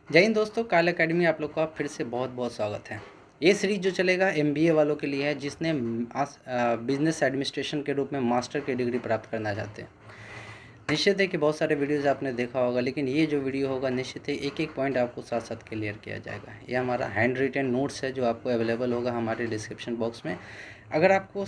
जय हिंद दोस्तों, काल एकेडमी आप लोग का फिर से बहुत बहुत स्वागत है। ये सीरीज जो चलेगा एमबीए वालों के लिए है, जिसने बिजनेस एडमिनिस्ट्रेशन के रूप में मास्टर की डिग्री प्राप्त करना चाहते हैं। निश्चित है कि बहुत सारे वीडियोज़ आपने देखा होगा, लेकिन ये जो वीडियो होगा निश्चित है एक एक पॉइंट आपको साथ साथ क्लियर किया जाएगा। ये हमारा हैंड रिटन नोट्स है जो आपको अवेलेबल होगा हमारे डिस्क्रिप्शन बॉक्स में। अगर आपको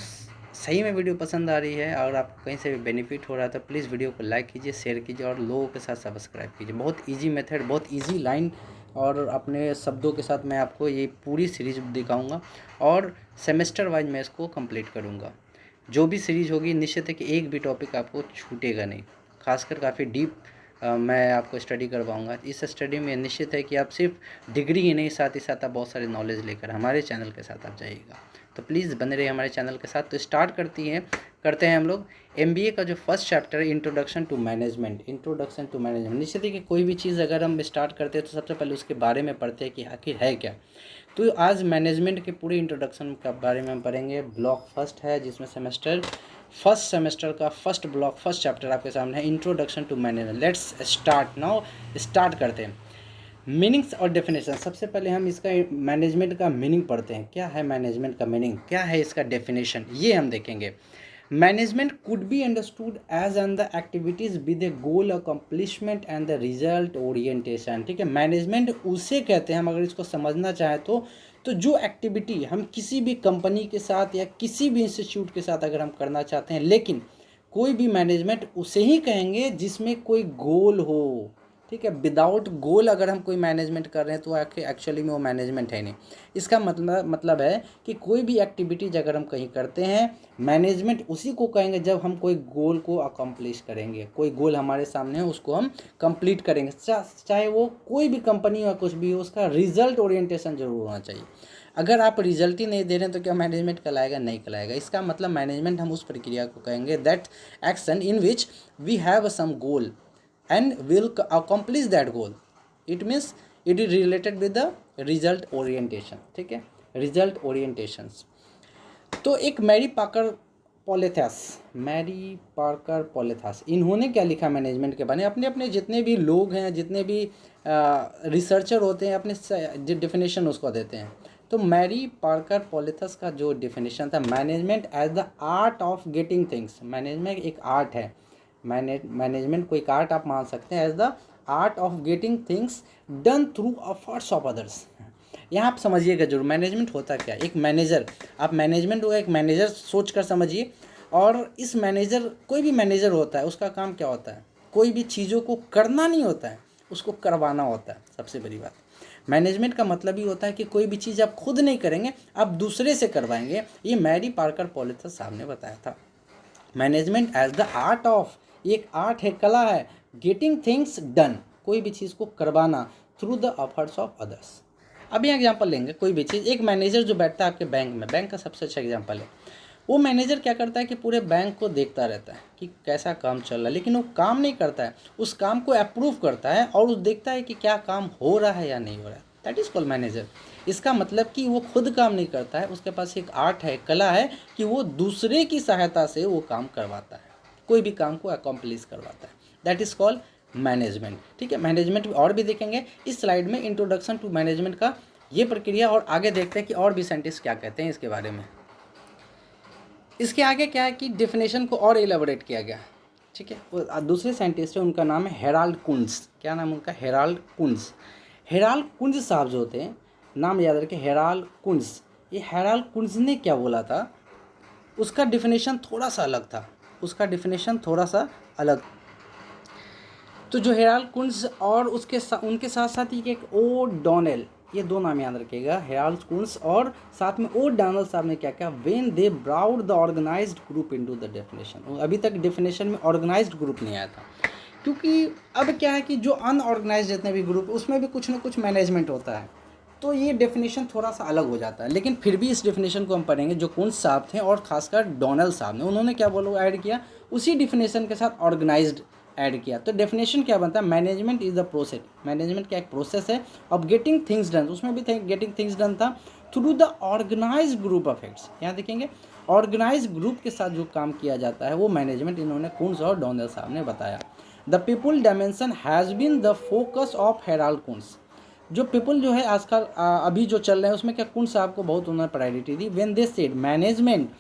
सही में वीडियो पसंद आ रही है और आपको कहीं से भी बेनिफिट हो रहा है तो प्लीज़ वीडियो को लाइक कीजिए, शेयर कीजिए और लोगों के साथ सब्सक्राइब कीजिए। बहुत ईजी मेथड, बहुत ईजी लाइन और अपने शब्दों के साथ मैं आपको ये पूरी सीरीज दिखाऊंगा और सेमेस्टर वाइज मैं इसको कंप्लीट करूंगा। जो भी सीरीज होगी निश्चित है कि एक भी टॉपिक आपको छूटेगा नहीं। खासकर काफ़ी डीप मैं आपको स्टडी करवाऊंगा। इस स्टडी में निश्चित है कि आप सिर्फ डिग्री ही नहीं, साथ ही साथ आप बहुत सारी नॉलेज लेकर हमारे चैनल के साथ आप जाइएगा। तो प्लीज़ बने रहिए हमारे चैनल के साथ। तो स्टार्ट करते हैं हम लोग एमबीए का जो फर्स्ट चैप्टर है, introduction to management. Introduction to management निश्चित है कि कोई भी चीज़ अगर हम स्टार्ट करते हैं तो सबसे पहले उसके बारे में पढ़ते हैं कि आखिर है क्या। तो आज मैनेजमेंट के पूरे इंट्रोडक्शन के बारे में हम पढ़ेंगे। ब्लॉक फर्स्ट है जिसमें फर्स्ट सेमेस्टर का फर्स्ट ब्लॉक, फर्स्ट चैप्टर आपके सामने है, introduction to management. Let's start now. Start करते हैं। मीनिंग्स और डेफिनेशन। सबसे पहले हम इसका मैनेजमेंट का मीनिंग पढ़ते हैं। क्या है मैनेजमेंट का मीनिंग, क्या है इसका डेफिनेशन, ये हम देखेंगे। Management could be understood as an the activities with a goal accomplishment and the result orientation. ठीक है, मैनेजमेंट उसे कहते हैं, हम अगर इसको समझना चाहें तो जो एक्टिविटी हम किसी भी कंपनी के साथ या किसी भी इंस्टीट्यूट के साथ अगर हम करना चाहते हैं, लेकिन कोई भी मैनेजमेंट उसे ही कहेंगे जिसमें कोई गोल हो। ठीक है, विदाउट गोल अगर हम कोई मैनेजमेंट कर रहे हैं तो एक्चुअली में वो मैनेजमेंट है नहीं। इसका मतलब है कि कोई भी एक्टिविटीज अगर हम कहीं करते हैं, मैनेजमेंट उसी को कहेंगे जब हम कोई गोल को अकम्प्लिश करेंगे। कोई गोल हमारे सामने है, उसको हम कंप्लीट करेंगे। चाहे वो कोई भी कंपनी या कुछ भी हो, उसका रिजल्ट ओरिएंटेशन जरूर होना चाहिए। अगर आप रिजल्ट ही नहीं दे रहे हैं तो क्या मैनेजमेंट कहलाएगा? नहीं कहलाएगा। इसका मतलब मैनेजमेंट हम उस प्रक्रिया को कहेंगे, that action in which we have some goal and will accomplish that goal. It means it is related with the result orientation. ठीक है, result orientations। तो एक मैरी पार्कर पोलेथास, इन्होंने क्या लिखा मैनेजमेंट के बारे में? अपने अपने जितने भी लोग हैं, जितने भी रिसर्चर होते हैं, अपने डिफिनेशन उसको देते हैं। तो मैरी पार्कर पोलेथस का जो डिफिनेशन था, management as the art of getting things. Management एक आर्ट है। मैनेजमेंट को एक आर्ट आप मान सकते हैं, as the art of getting things done through efforts of others. यहाँ आप समझिएगा जरूर मैनेजमेंट होता क्या। एक मैनेजर, आप मैनेजमेंट को एक मैनेजर सोच कर समझिए। और इस मैनेजर, कोई भी मैनेजर होता है, उसका काम क्या होता है? कोई भी चीज़ों को करना नहीं होता है, उसको करवाना होता है। सबसे बड़ी बात, मैनेजमेंट का मतलब ही होता है कि कोई भी चीज़ आप खुद नहीं करेंगे, आप दूसरे से करवाएंगे। ये मैरी पार्कर पोलेथस साहब ने बताया था। Management as the art of, एक आर्ट है, कला है, गेटिंग थिंग्स डन, कोई भी चीज़ को करवाना through the efforts of others. अभी एग्जांपल लेंगे, कोई भी चीज़, एक मैनेजर जो बैठता है आपके बैंक में, बैंक का सबसे अच्छा एग्जांपल है। वो मैनेजर क्या करता है कि पूरे बैंक को देखता रहता है कि कैसा काम चल रहा है, लेकिन वो काम नहीं करता है, उस काम को अप्रूव करता है और उस देखता है कि क्या काम हो रहा है या नहीं हो रहा है। That is called manager. इसका मतलब कि वो खुद काम नहीं करता है, उसके पास एक आर्ट है, कला है कि वो दूसरे की सहायता से वो काम करवाता है, कोई भी काम को अकम्प्लिश करवाता है। That is called management. ठीक है, मैनेजमेंट और भी देखेंगे इस स्लाइड में, इंट्रोडक्शन टू मैनेजमेंट का ये प्रक्रिया। और आगे देखते हैं कि और भी साइंटिस्ट क्या कहते हैं इसके बारे में। इसके आगे क्या है कि डेफिनेशन को और एलेबोरेट किया गया। ठीक है, वो दूसरे साइंटिस्ट है, उनका नाम है हेराल्ड कुंज। क्या नाम उनका? हेराल्ड कुंज। हेराल्ड कुंज साहब जो होते हैं, नाम याद रखें, हेराल्ड कुंज। ये हेराल्ड कुंज ने क्या बोला था, उसका डिफिनेशन थोड़ा सा अलग था। उसका डिफिनेशन थोड़ा सा अलग। तो जो हेराल्ड कुंज और उनके साथ साथ ही एक ओ डॉनेल, ये दो नाम याद रखिएगा, हेराल्ड कुंज और साथ में ओ डॉनेल साहब ने क्या किया, when they brought the organised group into the definition. अभी तक डेफिनेशन में ऑर्गेनाइज्ड ग्रुप नहीं आया था, क्योंकि अब क्या है कि जो अनऑर्गेनाइज जितने भी ग्रुप, उसमें भी कुछ ना कुछ मैनेजमेंट होता है। तो ये डेफिनेशन थोड़ा सा अलग हो जाता है, लेकिन फिर भी इस डेफिनेशन को हम पढ़ेंगे। जो कुंज साहब थे और खासकर डोनाल्ड साहब ने, उन्होंने क्या बोलो ऐड किया, उसी डिफिनेशन के साथ ऑर्गेनाइज्ड ऐड किया। तो डेफिनेशन क्या बनता है, management is the process. Management क्या एक प्रोसेस है ऑफ गेटिंग थिंग्स डन, उसमें भी गेटिंग थिंग्स डन था through the organise group of acts. यहाँ देखेंगे ऑर्गेनाइज ग्रुप के साथ जो काम किया जाता है वो मैनेजमेंट, इन्होंने कुंज और डोनाल्ड साहब ने बताया। The people dimension has been the focus of Harold Koontz. जो पीपल जो है आजकल अभी जो चल रहे हैं उसमें क्या कौन सा आपको बहुत उन्होंने priority the, when they said management,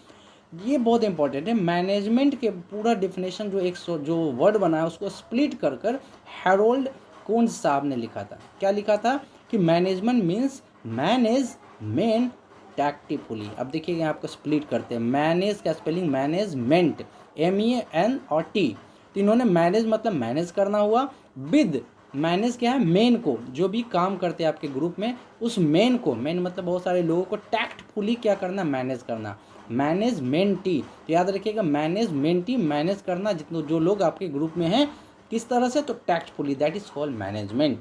ये बहुत इंपॉर्टेंट है। मैनेजमेंट के पूरा डिफिनेशन जो जो वर्ड बना है उसको स्प्लिट कर कर हैरोल्ड कोन्स साहब ने लिखा था। क्या लिखा था कि मैनेजमेंट मीन्स मैनेज मेन टैक्टिफुली। अब देखिए यहाँ आपको स्प्लिट करते हैं, मैनेज का स्पेलिंग मैनेजमेंट, MEN और T, तो इन्होंने मैनेज मतलब मैनेज करना हुआ, विद मैनेज क्या है, मेन को, जो भी काम करते हैं आपके ग्रुप में उस मेन को, मेन मतलब बहुत सारे लोगों को टैक्टफुली क्या करना, मैनेज करना, मैनेजमेंटी। तो याद रखिएगा मैनेजमेंटी, मैनेज करना जितने जो लोग आपके ग्रुप में हैं किस तरह से, तो tactfully, that is called management.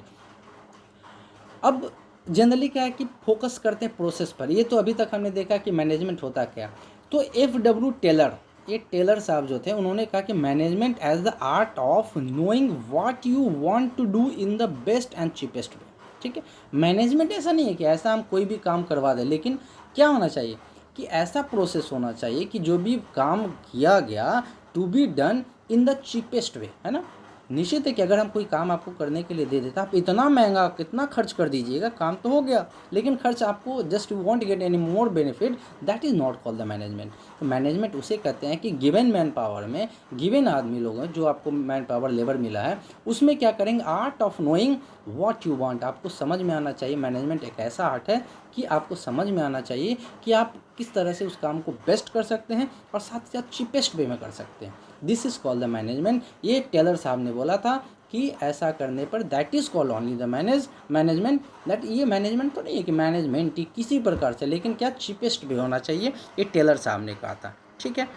अब जनरली क्या है कि फोकस करते हैं प्रोसेस पर, ये तो अभी तक हमने देखा कि मैनेजमेंट होता क्या। तो FW टेलर, ये टेलर साहब जो थे उन्होंने कहा कि management as the art of knowing what you want to do in the best and cheapest way. ठीक है, मैनेजमेंट ऐसा नहीं है कि ऐसा हम कोई भी काम करवा दें, लेकिन क्या होना चाहिए कि ऐसा प्रोसेस होना चाहिए कि जो भी काम किया गया to be done in the cheapest way, है ना। निश्चित है कि अगर हम कोई काम आपको करने के लिए दे देता, आप इतना महंगा कितना खर्च कर दीजिएगा, काम तो हो गया लेकिन खर्च आपको just you want get any more benefit, that is not called the management. तो मैनेजमेंट उसे कहते हैं कि गिवन मैन पावर में, गिवन आदमी लोग हैं जो आपको मैन पावर लेबर मिला है, उसमें क्या करेंगे, art of knowing what you want, आपको समझ में आना चाहिए। मैनेजमेंट एक ऐसा आर्ट है कि आपको समझ में आना चाहिए कि आप किस तरह से उस काम को बेस्ट कर सकते हैं और साथ ही साथ चीपेस्ट वे में कर सकते हैं। This is called the management. ये टेलर साहब ने बोला था कि ऐसा करने पर that is called only the management. That ये मैनेजमेंट तो नहीं है कि मैनेजमेंट ही किसी प्रकार से, लेकिन क्या चीपेस्ट वे होना चाहिए, ये टेलर साहब ने कहा था। ठीक है,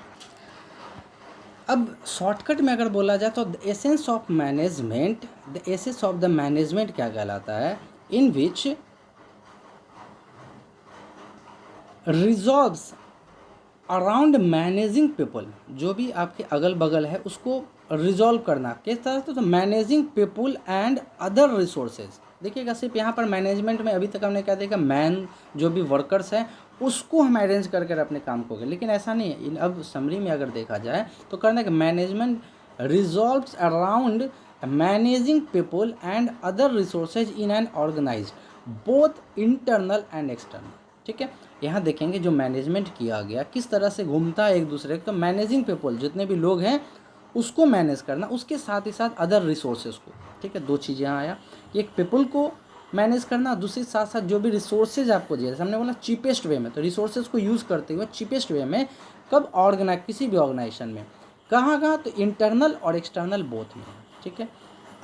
अब शॉर्टकट में अगर बोला जाए तो the essence of management, the essence of the management क्या कहलाता है, इन विच रिजॉल्व्स अराउंड मैनेजिंग पीपल, जो भी आपके अगल बगल है उसको रिजॉल्व करना किस तरह से, तो managing people and other resources. देखिएगा सिर्फ यहाँ पर मैनेजमेंट में अभी तक हमने क्या देखा, मैन जो भी वर्कर्स हैं उसको हम अरेंज करके अपने काम को, लेकिन ऐसा नहीं है। अब समरी में अगर देखा जाए तो करना कि management resolves around managing people and other resources in an organised both internal and external. ठीक है, यहाँ देखेंगे जो मैनेजमेंट किया गया किस तरह से घूमता है एक दूसरे को, तो मैनेजिंग पीपल जितने भी लोग हैं उसको मैनेज करना, उसके साथ ही साथ अदर रिसोर्सेज को। ठीक है, दो चीज़ यहाँ आया, एक पीपल को मैनेज करना, दूसरी साथ साथ जो भी रिसोर्सेज आपको दिए, जैसे हमने बोला चीपेस्ट वे में, तो रिसोर्सेज को यूज़ करते हुए चीपेस्ट वे में, कब ऑर्गेनाइज किसी भी ऑर्गेनाइजेशन में, कहाँ कहाँ, तो इंटरनल और एक्सटर्नल बोथ में। ठीक है,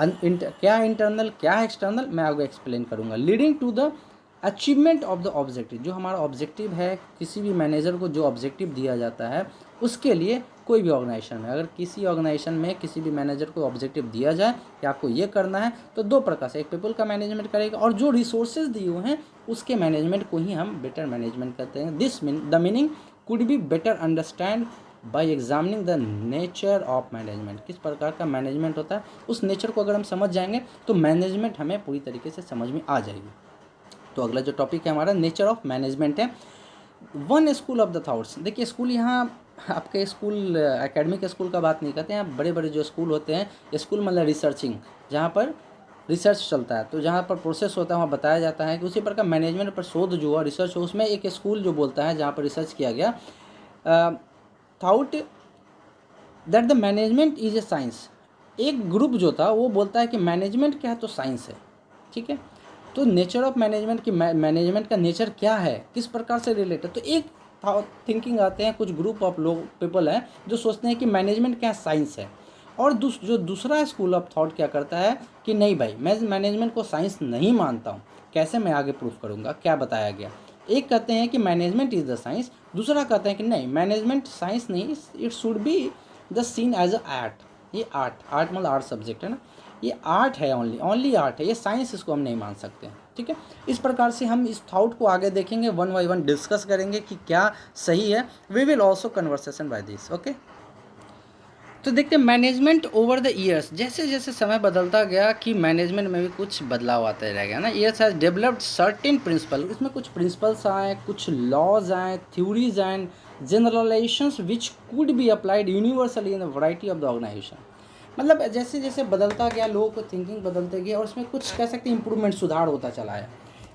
क्या इंटरनल क्या एक्सटर्नल मैं आपको एक्सप्लेन करूँगा। Leading to the achievement of the objective, जो हमारा ऑब्जेक्टिव है, किसी भी मैनेजर को जो ऑब्जेक्टिव दिया जाता है उसके लिए, कोई भी ऑर्गेनाइजेशन में अगर किसी ऑर्गेनाइजेशन में किसी भी मैनेजर को ऑब्जेक्टिव दिया जाए कि आपको ये करना है, तो दो प्रकार से, एक पीपल का मैनेजमेंट करेगा और जो रिसोर्सेज दिए हुए हैं उसके मैनेजमेंट को ही हम बेटर मैनेजमेंट कहते हैं। This the meaning could be better understand by examining the nature of management, किस प्रकार का मैनेजमेंट होता है उस नेचर को अगर हम समझ जाएंगे तो मैनेजमेंट हमें पूरी तरीके से समझ में आ जाएगी। तो अगला जो टॉपिक है हमारा नेचर ऑफ मैनेजमेंट है। One school of the thoughts, देखिए स्कूल यहाँ आपके स्कूल एकेडमिक स्कूल का बात नहीं करते हैं, बड़े बड़े जो स्कूल होते हैं, स्कूल मतलब रिसर्चिंग, जहाँ पर रिसर्च चलता है, तो जहाँ पर प्रोसेस होता है वहाँ बताया जाता है कि उसी प्रकार मैनेजमेंट पर शोध जो हुआ, रिसर्च हो, उसमें एक स्कूल जो बोलता है जहाँ पर रिसर्च किया गया, thought that the management is a science. एक ग्रुप जो था वो बोलता है कि मैनेजमेंट क्या है, तो साइंस है। ठीक है, तो नेचर ऑफ मैनेजमेंट की, मैनेजमेंट का नेचर क्या है, किस प्रकार से रिलेटेड, तो एक थिंकिंग आते हैं, कुछ ग्रुप ऑफ लोग पीपल हैं जो सोचते हैं कि मैनेजमेंट क्या साइंस है, और जो दूसरा स्कूल ऑफ थॉट क्या करता है कि नहीं भाई, मैं मैनेजमेंट को साइंस नहीं मानता हूँ, कैसे मैं आगे प्रूफ करूँगा, क्या बताया गया। एक कहते हैं कि मैनेजमेंट इज़ द साइंस, दूसरा कहते हैं कि नहीं, मैनेजमेंट साइंस नहीं, it should be the seen as a art. ये आर्ट मतलब आर्ट सब्जेक्ट है ना, ये आर्ट है, ओनली आर्ट है, ये साइंस इसको हम नहीं मान सकते हैं। ठीक है, इस प्रकार से हम इस थॉट को आगे देखेंगे, वन बाई वन डिस्कस करेंगे कि क्या सही है। We will also conversation by this. Okay, तो देखते हैं मैनेजमेंट ओवर द ईयर्स, जैसे जैसे समय बदलता गया कि मैनेजमेंट में भी कुछ बदलाव आते रह गया ना। Years has developed certain principle, इसमें कुछ प्रिंसिपल्स आए, कुछ लॉज आए, थ्योरीज आए, generalisations which could be applied universally in the variety of the organisation. मतलब जैसे जैसे बदलता गया, लोगों को थिंकिंग बदलते गए और उसमें कुछ कह सकते हैं इम्प्रूवमेंट, सुधार होता चला है।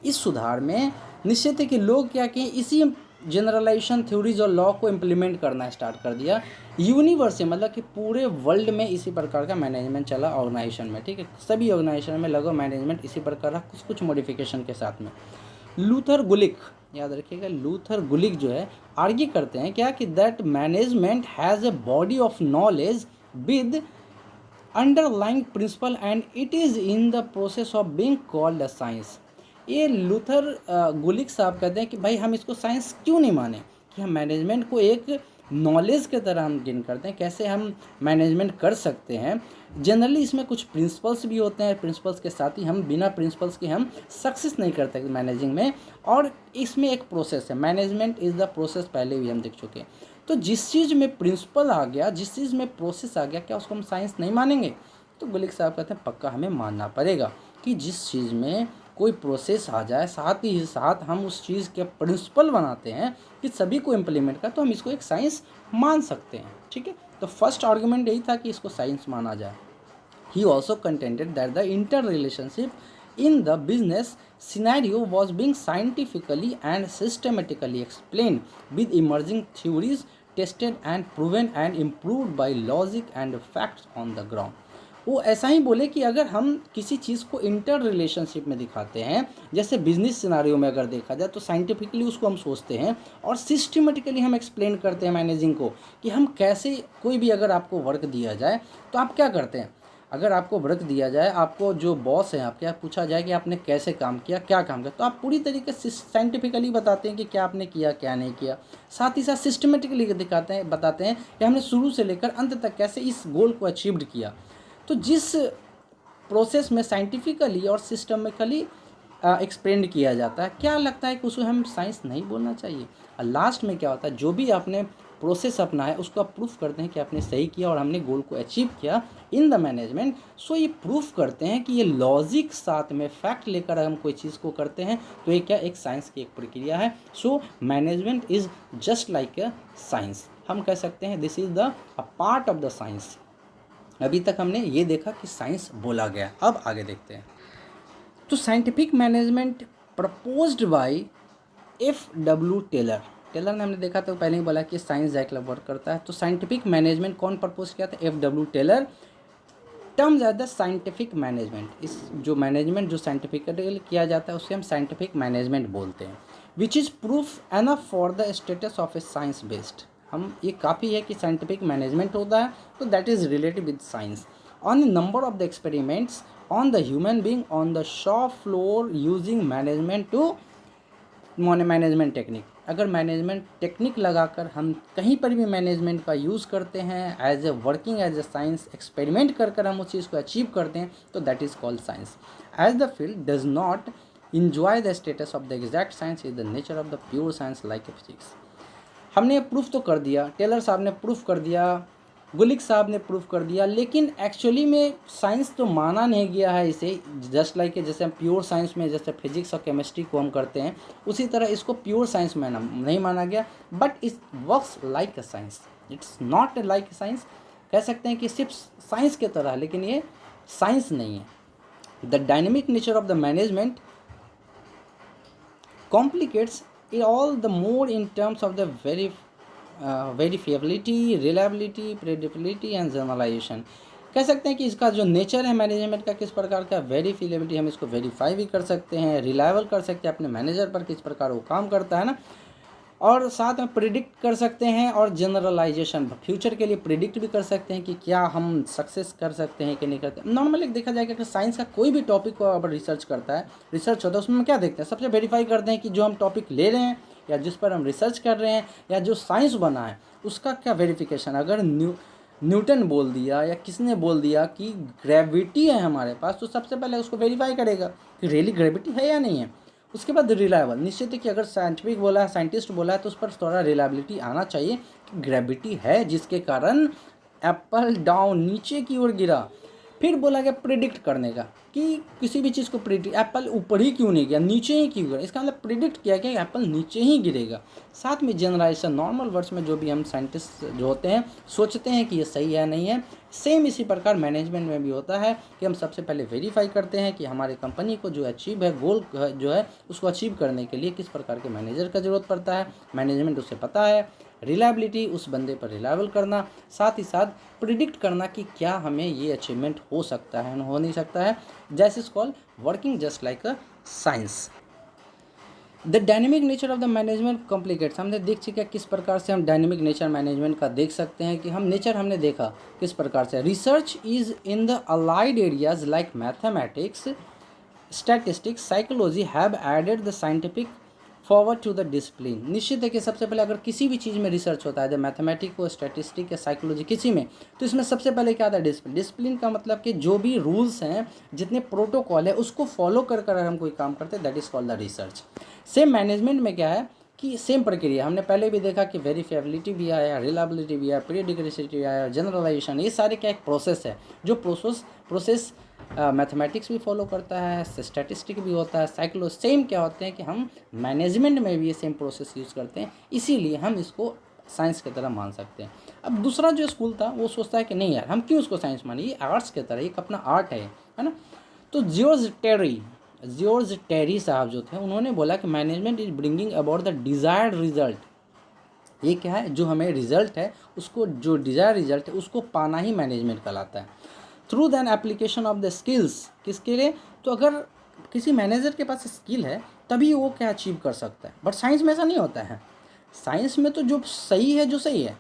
इस सुधार में निश्चित है कि लोग क्या किए, इसी जनरलाइजेशन थ्योरीज और लॉ को इम्प्लीमेंट करना स्टार्ट कर दिया यूनिवर्स, मतलब कि पूरे वर्ल्ड में इसी प्रकार का मैनेजमेंट चला ऑर्गेनाइजेशन में, ठीक है। सभी ऑर्गेनाइजेशन में लगभग मैनेजमेंट इसी प्रकार का कुछ कुछ मॉडिफिकेशन के साथ में। लूथर गुलिक, याद रखिएगा, लूथर गुलिक जो है आर्ग्यू करते हैं क्या कि that management has a body of knowledge with underlying principle and it is in the process of being called a science. ये लूथर गुलिक साहब कहते हैं कि भाई हम इसको साइंस क्यों नहीं माने, कि हम मैनेजमेंट को एक नॉलेज के तरह हम गेन करते हैं, कैसे हम मैनेजमेंट कर सकते हैं। जनरली इसमें कुछ प्रिंसिपल्स भी होते हैं, प्रिंसिपल्स के साथ ही हम बिना प्रिंसिपल्स के हम सक्सेस नहीं करते मैनेजिंग में, और इसमें एक प्रोसेस है, मैनेजमेंट इज़ द प्रोसेस, पहले भी हम देख चुके हैं। तो जिस चीज़ में प्रिंसिपल आ गया, जिस चीज़ में प्रोसेस आ गया, क्या उसको हम साइंस नहीं मानेंगे? तो गुलिक साहब कहते हैं पक्का हमें मानना पड़ेगा कि जिस चीज़ में कोई प्रोसेस आ जाए, साथ ही साथ हम उस चीज़ के प्रिंसिपल बनाते हैं कि सभी को इम्प्लीमेंट कर, तो हम इसको एक साइंस मान सकते हैं, ठीक है। तो फर्स्ट आर्गुमेंट यही था कि इसको साइंस माना जाए। He also contended that the interrelationship in the business scenario was being scientifically and systematically explained with emerging theories tested and proven and improved by logic and facts on the ground. वो ऐसा ही बोले कि अगर हम किसी चीज़ को inter relationship में दिखाते हैं, जैसे बिजनेस सिनारियो में अगर देखा जाए, तो साइंटिफिकली उसको हम सोचते हैं और सिस्टमेटिकली हम एक्सप्लेन करते हैं मैनेजिंग को, कि हम कैसे, कोई भी अगर आपको वर्क दिया जाए तो आप क्या करते हैं। अगर आपको वर्क दिया जाए, आपको जो बॉस है आपके, आप पूछा जाए कि आपने कैसे काम किया, क्या काम किया, तो आप पूरी तरीके से साइंटिफिकली बताते हैं कि क्या आपने किया, क्या नहीं किया। साथ ही साथ सिस्टमेटिकली दिखाते हैं, बताते हैं कि हमने शुरू से लेकर अंत तक कैसे इस गोल को अचीव्ड किया। तो जिस प्रोसेस में साइंटिफिकली और सिस्टमिकली एक्सप्लेन किया जाता है, क्या लगता है कि उसको हम साइंस नहीं बोलना चाहिए? और लास्ट में क्या होता है, जो भी आपने प्रोसेस अपना है उसको आप प्रूफ करते हैं कि आपने सही किया और हमने गोल को अचीव किया इन द मैनेजमेंट। सो ये प्रूफ करते हैं कि ये लॉजिक साथ में फैक्ट लेकर हम कोई चीज़ को करते हैं, तो ये क्या एक साइंस की एक प्रक्रिया है। So management is just like a science, हम कह सकते हैं this is the a part of the science. अभी तक हमने ये देखा कि साइंस बोला गया, अब आगे देखते हैं। तो scientific management proposed by F.W. Taylor, Taylor ने हमने देखा था पहले ही बोला कि साइंस जैक वर्क करता है। तो साइंटिफिक मैनेजमेंट कौन प्रपोज किया था? F.W. Taylor. Terms are the scientific management, इस जो मैनेजमेंट जो साइंटिफिकली किया जाता है उसे हम साइंटिफिक मैनेजमेंट बोलते हैं। Which is proof enough for the status of A science based, हम ये काफ़ी है कि साइंटिफिक मैनेजमेंट होता है, तो that is related with science. On number of the experiments on the human being on the shop floor using management to management technique, अगर management technique लगाकर हम कहीं पर भी मैनेजमेंट का यूज़ करते हैं as a working as a science, experiment कर हम उस चीज़ को अचीव करते हैं, तो that is called science. As the field does not enjoy the status of the exact science is the nature of the pure science like physics। हमने proof तो कर दिया, टेलर साहब ने प्रूफ कर दिया, गुलिक साहब ने प्रूफ कर दिया, लेकिन एक्चुअली में साइंस तो माना नहीं गया है इसे। जस्ट लाइक जैसे हम प्योर साइंस में जैसे फिजिक्स और केमिस्ट्री को हम करते हैं, उसी तरह इसको प्योर साइंस में नहीं माना गया, but it works like a science, it's not like science. कह सकते हैं कि सिर्फ साइंस के तरह, लेकिन ये साइंस नहीं है। The dynamic nature of the management complicates it all the more in terms of the verifiability, reliability, predictability and generalization। कह सकते हैं कि इसका जो नेचर है मैनेजमेंट का किस प्रकार का, वेरीफिलेबिलिटी, हम इसको वेरीफाई भी कर सकते हैं, रिलायबल कर सकते हैं अपने मैनेजर पर किस प्रकार वो काम करता है ना, और साथ में प्रिडिक्ट कर सकते हैं, और जनरलाइजेशन, फ्यूचर के लिए प्रिडिक्ट भी कर सकते हैं कि क्या हम सक्सेस कर सकते हैं कि नहीं करते। नॉर्मली देखा जाए कि अगर साइंस का कोई भी टॉपिक को अगर रिसर्च करता है, रिसर्च होता है, उसमें हम क्या देखते हैं, सबसे वेरीफाई करते हैं कि जो हम टॉपिक ले रहे हैं या जिस पर हम रिसर्च कर रहे हैं या जो साइंस बना है उसका क्या वेरिफिकेशन। अगर न्यूटन बोल दिया या किसने बोल दिया कि ग्रेविटी है हमारे पास, तो सबसे पहले उसको वेरीफाई करेगा कि रियली ग्रेविटी है या नहीं है। उसके बाद रिलायबल, निश्चित है कि अगर साइंटिफिक बोला है, साइंटिस्ट बोला है, तो उस पर थोड़ा रिलायबिलिटी आना चाहिए कि ग्रेविटी है जिसके कारण एप्पल डाउन नीचे की ओर गिरा। फिर बोला गया प्रिडिक्ट करने का, कि किसी भी चीज़ को प्रिडिक्ट, एप्पल ऊपर ही क्यों नहीं गया, नीचे ही क्यों गया, इसका मतलब प्रिडिक्ट किया कि एप्पल नीचे ही गिरेगा। साथ में जनरलाइजेशन, नॉर्मल वर्ड्स में जो भी हम साइंटिस्ट जो होते हैं सोचते हैं कि ये सही है नहीं है, सेम इसी प्रकार मैनेजमेंट में भी होता है कि हम सबसे पहले वेरीफाई करते हैं कि हमारे कंपनी को जो अचीव है, गोल जो है उसको अचीव करने के लिए किस प्रकार के मैनेजर का ज़रूरत पड़ता है, मैनेजमेंट उसे पता है। रिलायबिलिटी, उस बंदे पर रिलायबल करना, साथ ही साथ प्रिडिक्ट करना कि क्या हमें ये अचीवमेंट हो सकता है, हो नहीं सकता है। That is called working just like a science. The dynamic nature of the management complicates, हमने देख चुका किस प्रकार से हम डायनेमिक नेचर मैनेजमेंट का देख सकते हैं कि हम नेचर हमने देखा किस प्रकार से। Research is in the allied areas like mathematics, statistics, psychology have added the scientific forward to the discipline. निश्चित है कि सबसे पहले अगर किसी भी चीज़ में रिसर्च होता है, जब मैथमेटिक्स हो, स्टैटिस्टिक या साइकोलॉजी किसी में, तो इसमें सबसे पहले क्या आता है, डिसिप्लिन। डिसिप्लिन का मतलब कि जो भी रूल्स हैं, जितने प्रोटोकॉल है, उसको फॉलो कर कर हम कोई काम करते हैं, that is called the research. Same management में क्या है कि सेम प्रक्रिया हमने पहले भी देखा कि वेरीफेबिलिटी भी आया, रिलायबिलिटी भी आया, पीरियडिकलिटी आया, जनरलाइजेशन, ये सारे क्या एक प्रोसेस है, जो प्रोसेस मैथमेटिक्स भी फॉलो करता है, स्टैटिस्टिक भी होता है, साइकोलॉजी, सेम क्या होते हैं कि हम मैनेजमेंट में भी ये सेम प्रोसेस यूज़ करते हैं, इसीलिए हम इसको साइंस की तरह मान सकते हैं। अब दूसरा जो स्कूल था वो सोचता है कि नहीं यार, हम क्यों उसको साइंस माने, ये आर्ट्स की तरह, एक अपना आर्ट है ना। तो जॉर्ज टेरी साहब जो थे, उन्होंने बोला कि management is bringing about the desired result. ये क्या है, जो हमें रिजल्ट है उसको, जो डिज़ायर रिजल्ट है उसको पाना ही मैनेजमेंट कहलाता है। Through than application of the skills, किसके लिए, तो अगर किसी मैनेजर के पास स्किल है तभी वो क्या अचीव कर सकता है, बट साइंस में ऐसा नहीं होता है। साइंस में तो जो सही है, जो सही है,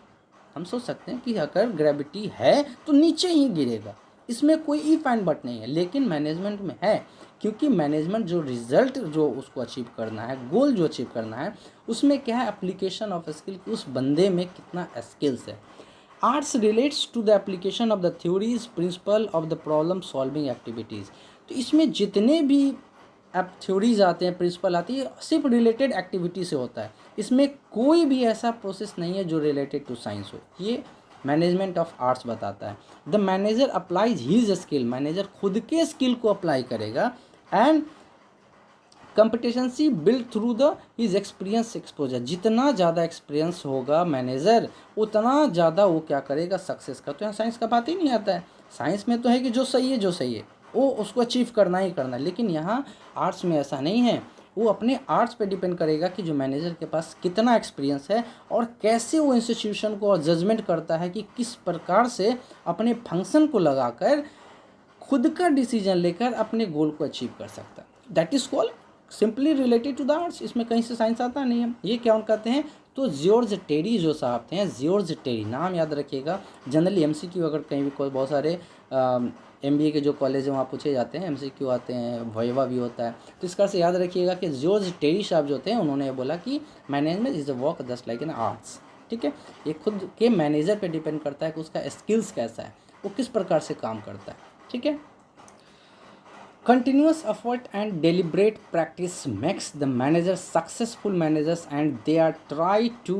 हम सोच सकते हैं कि अगर ग्रेविटी है तो नीचे ही गिरेगा, इसमें कोई इफ एंड बट नहीं है। लेकिन मैनेजमेंट में है, क्योंकि मैनेजमेंट जो रिजल्ट जो उसको अचीव करना है, गोल जो अचीव करना है, उसमें क्या है, एप्लीकेशन ऑफ स्किल, कि उस बंदे में कितना स्किल्स है। Arts relates to the application of the theories, principle of the problem solving activities. तो इसमें जितने भी अब थ्योरीज आते हैं, प्रिंसिपल आती है, सिर्फ रिलेटेड एक्टिविटी से होता है, इसमें कोई भी ऐसा प्रोसेस नहीं है जो रिलेटेड टू साइंस हो। ये मैनेजमेंट ऑफ आर्ट्स बताता है। The manager applies his skill, manager खुद के स्किल को अप्लाई करेगा, and competency build through the his experience exposure. जितना ज़्यादा एक्सपीरियंस होगा मैनेजर, उतना ज़्यादा वो क्या करेगा, सक्सेस का। तो यहाँ साइंस का बात ही नहीं आता है। साइंस में तो है कि जो सही है, जो सही है वो उसको अचीव करना ही करना है, लेकिन यहाँ आर्ट्स में ऐसा नहीं है। वो अपने आर्ट्स पे डिपेंड करेगा कि जो मैनेजर के पास कितना एक्सपीरियंस है और कैसे वो इंस्टीट्यूशन को जजमेंट करता है कि किस प्रकार से अपने फंक्शन को लगाकर खुद का डिसीजन लेकर अपने गोल को अचीव कर सकता है। That is called simply related to the arts, इसमें कहीं से साइंस आता नहीं है। ये क्या कहते हैं, तो जॉर्ज टेरी जो साहब थे, जॉर्ज टेरी, नाम याद रखिएगा। जनरली एमसीक्यू अगर कहीं भी कोई, बहुत सारे एमबीए के जो कॉलेज हैं वहाँ पूछे जाते हैं, एमसीक्यू आते हैं, वाइवा भी होता है, तो इस तरह से याद रखिएगा कि जॉर्ज टेरी साहब जो थे, उन्होंने बोला कि management is a work just like in arts. ठीक है, ये खुद के मैनेजर पे डिपेंड करता है कि उसका स्किल्स कैसा है, वो किस प्रकार से काम करता है। ठीक है, continuous effort and deliberate practice makes the managers successful managers, and they are try to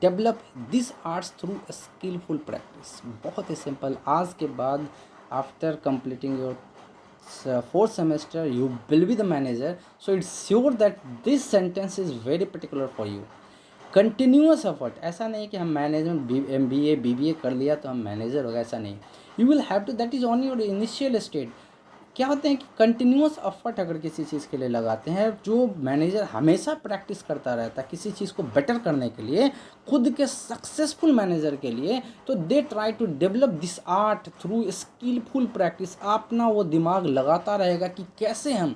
develop these arts through skillful practice। बहुत ही सिंपल। आज के बाद after completing your fourth semester you will be the manager, so it's sure that this sentence is very particular for you। Continuous effort, ऐसा नहीं कि हम management MBA BBA कर लिया तो हम मैनेजर हो गए, ऐसा नहीं। You will have to, that is on your initial stage. क्या होते हैं कि कंटिन्यूअस एफर्ट अगर किसी चीज़ के लिए लगाते हैं, जो मैनेजर हमेशा प्रैक्टिस करता रहता है किसी चीज़ को बेटर करने के लिए, खुद के सक्सेसफुल मैनेजर के लिए, तो they try to develop this art through skilful practice. अपना वो दिमाग लगाता रहेगा कि कैसे हम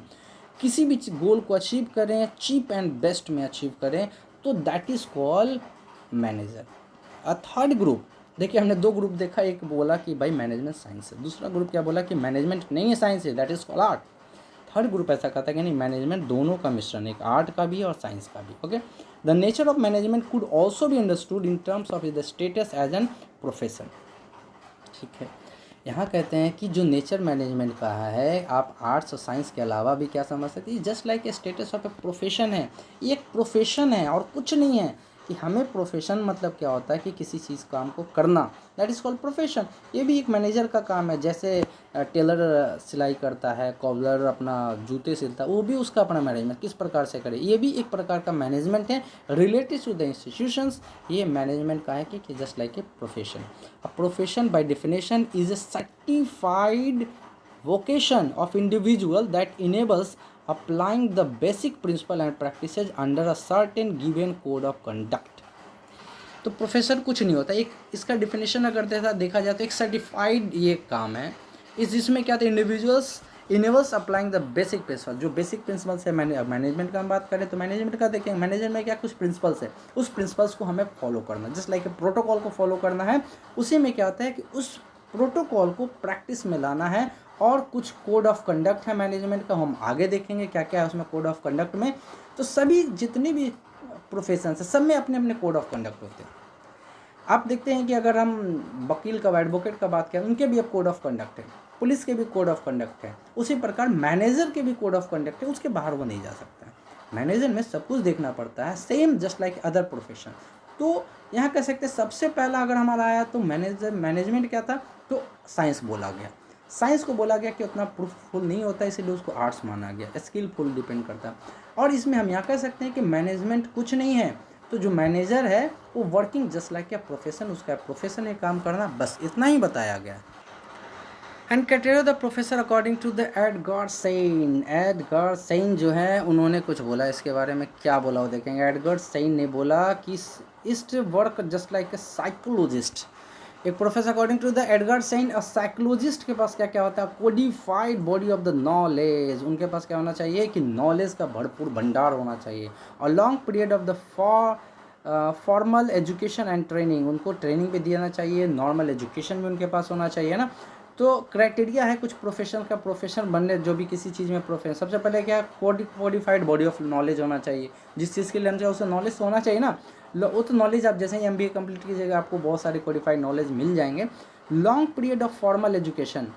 किसी भी गोल को अचीव करें, चीप एंड बेस्ट में अचीव करें, तो that is called manager. A third group, देखिए हमने दो ग्रुप देखा, एक बोला कि भाई मैनेजमेंट साइंस है, दूसरा ग्रुप क्या बोला कि मैनेजमेंट नहीं है, साइंस है, that is called art. Third group ऐसा कहता है कि नहीं, मैनेजमेंट दोनों का मिश्रण, एक आर्ट का भी और साइंस का भी। Okay, the nature of management could also be understood in terms of the status as an profession. ठीक है, यहाँ कहते हैं कि जो नेचर मैनेजमेंट का है, आप आर्ट्स और साइंस के अलावा भी क्या समझ सकते हैं, just like A status of a profession है, ये एक प्रोफेशन है और कुछ नहीं है। कि हमें प्रोफेशन मतलब क्या होता है कि किसी चीज़ काम को करना, दैट इज़ कॉल्ड प्रोफेशन। ये भी एक मैनेजर का काम है। जैसे टेलर सिलाई करता है, कॉलर अपना जूते सिलता है, वो भी उसका अपना मैनेजमेंट किस प्रकार से करे, ये भी एक प्रकार का मैनेजमेंट है रिलेटेड टू द इंस्टीट्यूशंस। ये मैनेजमेंट का है कि just like a profession. A profession by definition is a certified vocation of individual that enables applying the basic principle and practices under a certain given code of conduct। तो profession कुछ नहीं होता, एक इसका definition अगर देखा जाए तो एक सर्टिफाइड ये काम है। जिसमें क्या था, individuals enables applying the basic principle. जो बेसिक प्रिंसिपल्स है, मैनेजमेंट का हम बात करें तो मैनेजमेंट का देखेंगे, मैनेजमेंट में क्या कुछ प्रिंसिपल्स है, उस प्रिंसिपल्स को हमें फॉलो करना, जस्ट लाइक प्रोटोकॉल को फॉलो करना है। उसी में क्या होता है कि उस प्रोटोकॉल को प्रैक्टिस में लाना है। और कुछ कोड ऑफ कंडक्ट है मैनेजमेंट का, हम आगे देखेंगे क्या क्या है उसमें कोड ऑफ कंडक्ट में। तो सभी जितने भी प्रोफेशन है सब में अपने अपने कोड ऑफ कंडक्ट होते हैं। आप देखते हैं कि अगर हम वकील का, एडवोकेट का बात करें, उनके भी अब कोड ऑफ कंडक्ट है, पुलिस के भी कोड ऑफ कंडक्ट है। उसी प्रकार मैनेजर के भी कोड ऑफ कंडक्ट है, उसके बाहर वो नहीं जा सकता है। मैनेजर में सब कुछ देखना पड़ता है, same just like other profession. तो यहाँ कह सकते हैं सबसे पहला अगर हमारा आया तो मैनेजमेंट क्या था, तो साइंस बोला गया। साइंस को बोला गया कि उतना प्रूफफुल नहीं होता, इसीलिए उसको आर्ट्स माना गया, स्किलफुल डिपेंड करता है। और इसमें हम यहाँ कह सकते हैं कि मैनेजमेंट कुछ नहीं है, तो जो मैनेजर है वो working just like a profession, उसका प्रोफेशन है काम करना, बस इतना ही बताया गया। And category the professor according to the Edgar Schein. Edgar Schein जो है उन्होंने कुछ बोला इसके बारे में, क्या बोला वो देखेंगे। एडगर सेन ने बोला कि इस्ट work just like a psychologist. एक professor according to the Edgar Schein, a psychologist के पास क्या क्या होता है, codified body of the knowledge. उनके पास क्या होना चाहिए कि नॉलेज का भरपूर भंडार होना चाहिए। और long period of the formal education and training, उनको ट्रेनिंग भी देना चाहिए, नॉर्मल एजुकेशन भी उनके पास होना चाहिए ना। तो क्राइटेरिया है कुछ प्रोफेशन का, प्रोफेशन बनने जो भी किसी चीज़ में प्रोफेशन, सबसे पहले क्या कोडिफाइड बॉडी ऑफ नॉलेज होना चाहिए। जिस चीज़ के लिए हम चाहे उसे नॉलेज तो होना चाहिए ना। वो तो नॉलेज आप जैसे ही MBA कंप्लीट कीजिएगा आपको बहुत सारे कोडिफाइड नॉलेज मिल जाएंगे। Long period of formal education,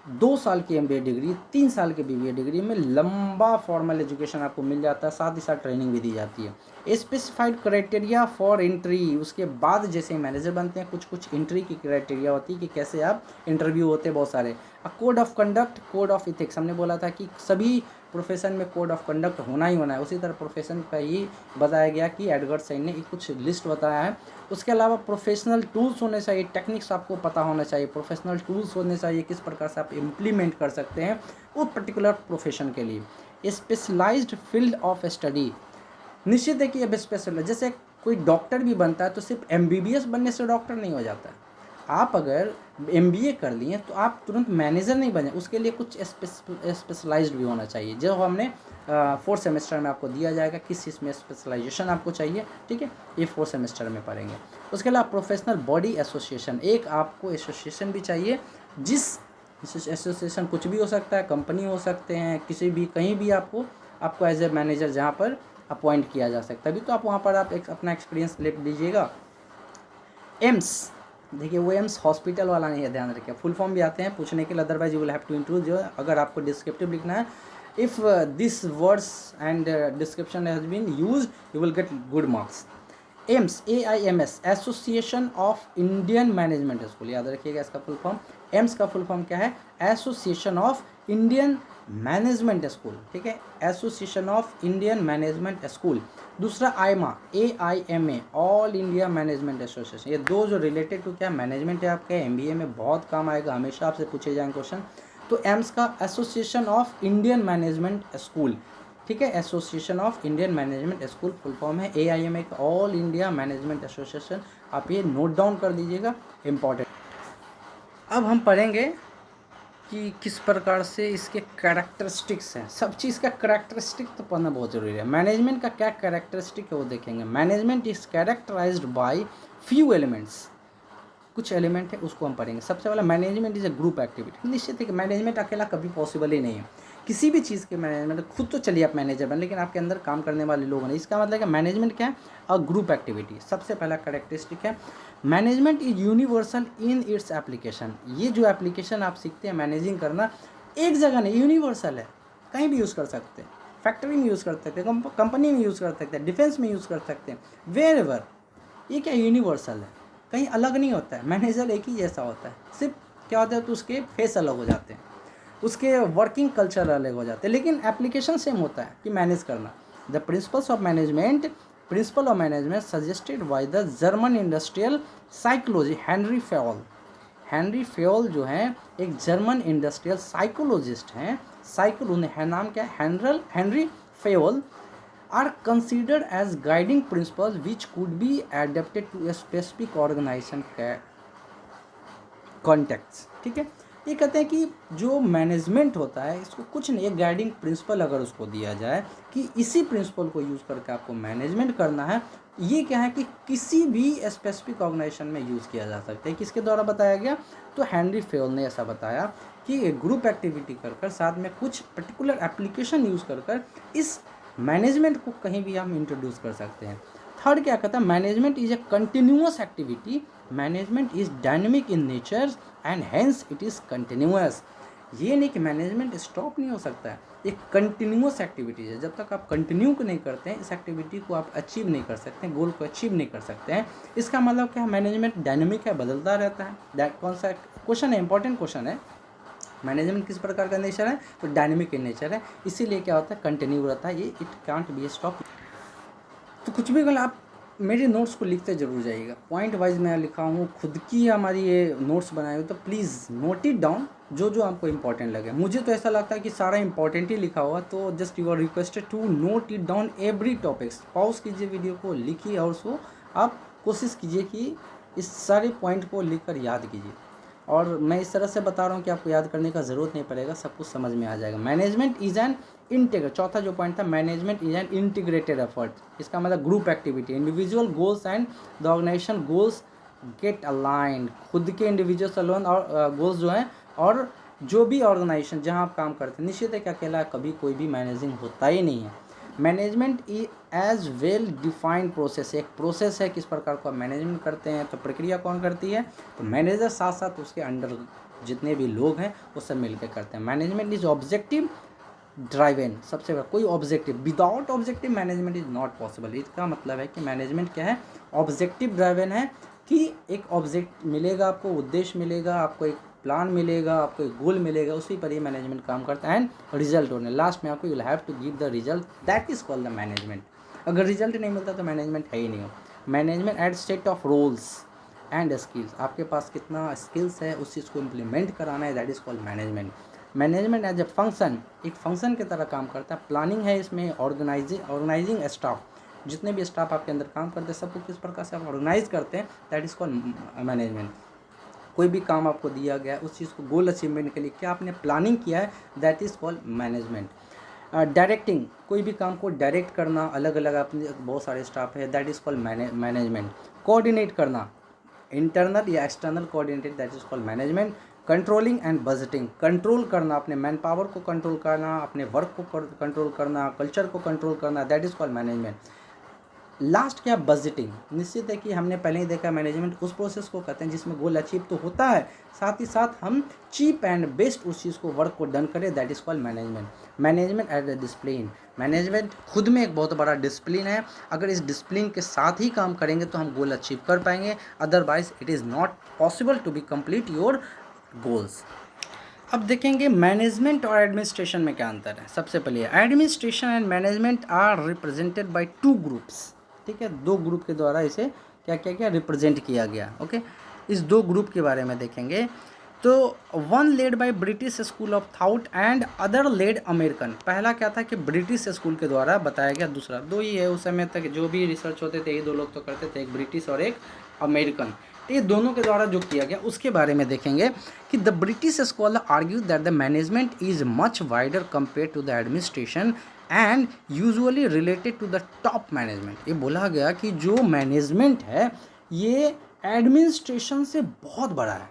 2 साल की MBA डिग्री, 3 साल की BBA डिग्री में लंबा फॉर्मल एजुकेशन आपको मिल जाता है, साथ ही साथ ट्रेनिंग भी दी जाती है। स्पेसिफाइड क्राइटेरिया फॉर एंट्री, उसके बाद जैसे मैनेजर बनते हैं कुछ एंट्री की क्राइटेरिया होती है कि कैसे आप इंटरव्यू होते हैं बहुत सारे। Code of conduct, code of ethics, हमने बोला था कि सभी प्रोफेशन में कोड ऑफ कंडक्ट होना ही होना है। उसी तरह प्रोफेशन का ही बताया गया कि एडगर सेन ने कुछ लिस्ट बताया है। उसके अलावा प्रोफेशनल टूल्स होने चाहिए, टेक्निक्स आपको पता होना चाहिए, प्रोफेशनल टूल्स होने चाहिए, किस प्रकार से आप इम्प्लीमेंट कर सकते हैं वो पर्टिकुलर प्रोफेशन के लिए। स्पेशलाइज्ड फील्ड ऑफ स्टडी, निश्चित है कि अब स्पेशल, जैसे कोई डॉक्टर भी बनता है तो सिर्फ MBBS बनने से डॉक्टर नहीं हो जाता है। आप अगर MBA कर लिए तो आप तुरंत मैनेजर नहीं बने, उसके लिए कुछ स्पेशलाइज्ड भी होना चाहिए, जो हमने 4th सेमेस्टर में आपको दिया जाएगा किस चीज़ में स्पेशलाइजेशन आपको चाहिए, ठीक है, ये 4th सेमेस्टर में पढ़ेंगे। उसके अलावा प्रोफेशनल बॉडी एसोसिएशन, एक आपको एसोसिएशन भी चाहिए, जिस एसोसिएशन कुछ भी हो सकता है, कंपनी हो सकते हैं, किसी भी कहीं भी आपको एज ए मैनेजर जहाँ पर अपॉइंट किया जा सकता है, अभी तो आप वहाँ पर आप अपना एक्सपीरियंस ले लीजिएगा। एम्स, देखिए वो एम्स हॉस्पिटल वाला नहीं है, ध्यान रखिए, फुल फॉर्म भी आते हैं पूछने के लिए, otherwise you will have to include, जो अगर आपको डिस्क्रिप्टिव लिखना है, if this words and description has been use you will get good marks. AIMS, AIMS, association of Indian management school, याद रखिएगा इसका फुल फॉर्म। एम्स का फुल फॉर्म क्या है, association of Indian management school, ठीक है, association of Indian management school. दूसरा AIMA, AIMA, all India management association. ये दो जो रिलेटेड टू क्या मैनेजमेंट है आपके MBA में बहुत काम आएगा, हमेशा आपसे पूछे जाएंगे क्वेश्चन। तो एम्स का association of Indian management school, ठीक है, association of Indian management school full form है। AIMA का ऑल इंडिया मैनेजमेंट एसोसिएशन, आप ये नोट डाउन कर दीजिएगा, इम्पॉर्टेंट। अब हम पढ़ेंगे कि किस प्रकार से इसके कैरेक्टरिस्टिक्स हैं, सब चीज़ का कैरेक्टरिस्टिक तो पढ़ना बहुत ज़रूरी है। मैनेजमेंट का क्या कैरेक्टरिस्टिक है वो देखेंगे। Management is characterised by few elements, कुछ एलिमेंट है उसको हम पढ़ेंगे। सबसे पहला management is a group activity. निश्चित है कि मैनेजमेंट अकेला कभी पॉसिबल ही नहीं है, किसी भी चीज़ के मैनेजमेंट, खुद तो चलिए आप मैनेजर बन, लेकिन आपके अंदर काम करने वाले लोग हैं, इसका मतलब है मैनेजमेंट क्या है, अ ग्रुप एक्टिविटी। सबसे पहला कैरेक्टरिस्टिक है management is universal in its application. ये जो एप्लीकेशन आप सीखते हैं मैनेजिंग करना, एक जगह नहीं, यूनिवर्सल है, कहीं भी यूज़ कर सकते हैं, फैक्ट्री में यूज़ कर सकते हैं, कंपनी में यूज़ कर सकते हैं, डिफेंस में यूज़ कर सकते हैं, वेयर एवर ये क्या यूनिवर्सल है, कहीं अलग नहीं होता है, मैनेजर एक ही जैसा होता है, सिर्फ क्या होता है तो उसके फेस अलग हो जाते हैं, उसके वर्किंग कल्चर अलग हो जाते हैं, लेकिन एप्लीकेशन सेम होता है कि मैनेज करना। The principle of management suggested by the German industrial psychology Henry Fayol जो हैं एक जर्मन इंडस्ट्रियल साइकोलॉजिस्ट हैं, उन्हें है नाम क्या है, Henry Fayol are considered as guiding principles which could be adapted to a specific organisation contexts. ठीक है, ये कहते हैं कि जो मैनेजमेंट होता है इसको कुछ नहीं, एक गाइडिंग प्रिंसिपल अगर उसको दिया जाए कि इसी प्रिंसिपल को यूज़ करके आपको मैनेजमेंट करना है, ये क्या है कि किसी भी स्पेसिफिक ऑर्गेनाइजेशन में यूज़ किया जा सकता है। किसके द्वारा बताया गया, तो हेनरी फेयोल ने ऐसा बताया कि एक ग्रुप एक्टिविटी कर साथ में कुछ पर्टिकुलर एप्लीकेशन यूज़ कर इस मैनेजमेंट को कहीं भी हम इंट्रोड्यूस कर सकते हैं। थर्ड क्या कहता है, management is a continuous activity, management is dynamic in nature and hence it is continuous. ये नहीं कि मैनेजमेंट स्टॉप नहीं हो सकता है, एक कंटिन्यूअस एक्टिविटी है, जब तक आप कंटिन्यू नहीं करते हैं इस एक्टिविटी को आप अचीव नहीं कर सकते, गोल को अचीव नहीं कर सकते हैं। इसका मतलब क्या है, मैनेजमेंट डायनेमिक है, बदलता रहता है। दैट कौन सा क्वेश्चन है, इंपॉर्टेंट क्वेश्चन है। मैनेजमेंट किस प्रकार का नेचर है, तो डायनेमिक इन नेचर है, इसीलिए क्या होता है कंटिन्यू रहता है, ये इट कांट बी स्टॉप। तो कुछ भी गल आप मेरे नोट्स को लिखते जरूर जाइएगा, पॉइंट वाइज मैं लिखा हूँ, खुद की हमारी ये नोट्स बनाए हो, तो प्लीज़ नोट इट डाउन जो जो आपको इंपॉर्टेंट लगे। मुझे तो ऐसा लगता है कि सारा इंपॉर्टेंट ही लिखा हुआ, तो just you are requested to note it down every topics. Pause कीजिए वीडियो को, लिखिए और उसको आप कोशिश कीजिए कि इस सारे पॉइंट को लिख कर याद कीजिए। और मैं इस तरह से बता रहा हूँ कि आपको याद करने का ज़रूरत नहीं पड़ेगा, सब कुछ समझ में आ जाएगा। मैनेजमेंट इज एन इंटीग्रेट, चौथा जो पॉइंट था, management is an integrated effort, इसका मतलब group activity, individual goals and the organisation goals get aligned, खुद के इंडिविजुअल्स अलोन और गोल्स जो हैं और जो भी ऑर्गेनाइजेशन जहाँ आप काम करते हैं, निश्चित है कि अकेला कभी कोई भी मैनेजिंग होता ही नहीं है। Management as well defined process, एक प्रोसेस है किस प्रकार को आप मैनेजमेंट करते हैं, तो प्रक्रिया कौन करती है, तो मैनेजर साथ साथ उसके अंडर जितने भी लोग हैं वो सब मिलकर करते हैं। मैनेजमेंट इज ऑब्जेक्टिव ड्राइवन, सबसे बड़ा कोई objective, without objective management is not possible. इसका मतलब है कि मैनेजमेंट क्या है, ऑब्जेक्टिव ड्राइवन है, कि एक ऑब्जेक्ट मिलेगा आपको, उद्देश्य मिलेगा आपको, एक प्लान मिलेगा आपको, एक गोल मिलेगा, उसी पर ही मैनेजमेंट काम करता है। एंड रिजल्ट होने लास्ट में आपको you have to give the result, that is called the management. अगर रिजल्ट नहीं मिलता तो मैनेजमेंट है ही नहीं हो। Management at state of roles and skills, आपके पास कितना स्किल्स है उस चीज़ को इम्प्लीमेंट कराना है, that is called management. Management as a function, एक फंक्शन की तरह काम करता है। प्लानिंग है इसमें, ऑर्गेनाइजिंग स्टाफ, जितने भी स्टाफ आपके अंदर काम करते हैं सबको किस प्रकार से आप ऑर्गेनाइज करते हैं, दैट इज कॉल्ड मैनेजमेंट। कोई भी काम आपको दिया गया उस चीज़ को गोल अचीवमेंट के लिए क्या आपने प्लानिंग किया है, that is called management. Directing, कोई भी काम को डायरेक्ट करना, अलग अलग अपने बहुत सारे स्टाफ है, that is called management. Coordinate करना, इंटरनल या external coordinated, that is called management. Controlling and budgeting, control करना, अपने मैन पावर को कंट्रोल करना, अपने वर्क को कंट्रोल करना, कल्चर को कंट्रोल करना, that is called management. Last क्या, बजटिंग। निश्चित है कि हमने पहले ही देखा मैनेजमेंट उस प्रोसेस को कहते हैं जिसमें गोल अचीव तो होता है, साथ ही साथ हम चीप एंड बेस्ट उस चीज़ को वर्क को डन करें, that is called management. Management as a discipline, management खुद में एक बहुत बड़ा डिसिप्लिन है, अगर इस डिसिप्लिन के साथ ही काम करेंगे तो हम गोल अचीव कर पाएंगे, otherwise it is not possible to be complete your goals. अब देखेंगे मैनेजमेंट और एडमिनिस्ट्रेशन में क्या अंतर है। सबसे पहले administration and management are represented by two groups, ठीक है, दो ग्रुप के द्वारा इसे क्या क्या क्या रिप्रेजेंट किया गया। ओके, इस दो ग्रुप के बारे में देखेंगे। तो one led by British school of thought and other led American. पहला क्या था कि ब्रिटिश स्कूल के द्वारा बताया गया, दूसरा दो ही है उस समय तक जो भी रिसर्च होते थे, ये दो लोग तो करते थे, एक ब्रिटिश और एक अमेरिकन। ये दोनों के द्वारा जो किया गया उसके बारे में देखेंगे कि the British scholar argue that the management is much wider compare to the administration and usually related to the top management. ये बोला गया कि जो मैनेजमेंट है ये एडमिनिस्ट्रेशन से बहुत बड़ा है,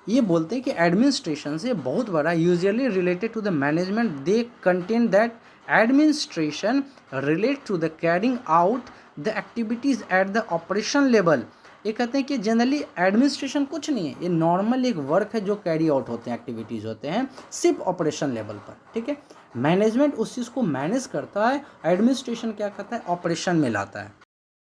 ये बोलते हैं कि एडमिनिस्ट्रेशन से बहुत बड़ा, usually related to the management, they contend that administration relate to the carrying out the activities at the operation level. ये कहते हैं कि जनरली एडमिनिस्ट्रेशन कुछ नहीं है, ये नॉर्मल एक वर्क है जो कैरी आउट होते हैं, एक्टिविटीज़ होते हैं सिर्फ ऑपरेशन लेवल पर, ठीक है। मैनेजमेंट उस चीज़ को मैनेज करता है, एडमिनिस्ट्रेशन क्या करता है, ऑपरेशन में लाता है।